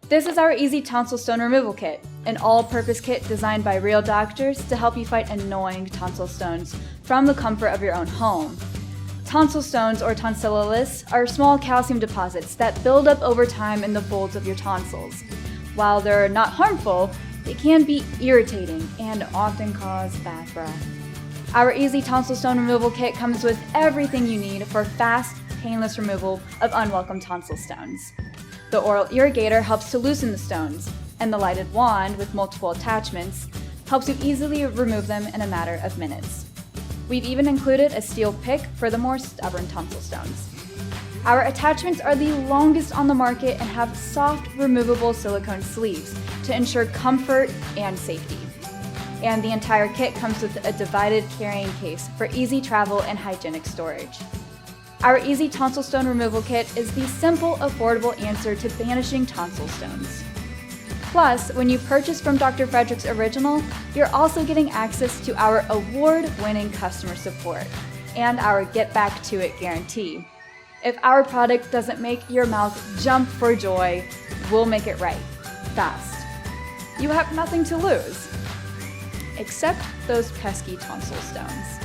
This is our Easy Tonsil Stone Removal Kit, an all-purpose kit designed by real doctors to help you fight annoying tonsil stones from the comfort of your own home. Tonsil stones, or tonsilloliths, are small calcium deposits that build up over time in the folds of your tonsils. While they're not harmful, they can be irritating and often cause bad breath. Our Easy Tonsil Stone Removal Kit comes with everything you need for fast, painless removal of unwelcome tonsil stones. The oral irrigator helps to loosen the stones, and the lighted wand with multiple attachments helps you easily remove them in a matter of minutes. We've even included a steel pick for the more stubborn tonsil stones. Our attachments are the longest on the market and have soft, removable silicone sleeves to ensure comfort and safety. And the entire kit comes with a divided carrying case for easy travel and hygienic storage. Our Easy Tonsil Stone Removal Kit is the simple, affordable answer to banishing tonsil stones. Plus, when you purchase from Dr. Frederick's Original, you're also getting access to our award-winning customer support and our Get Back to It guarantee. If our product doesn't make your mouth jump for joy, we'll make it right, fast. You have nothing to lose, except those pesky tonsil stones.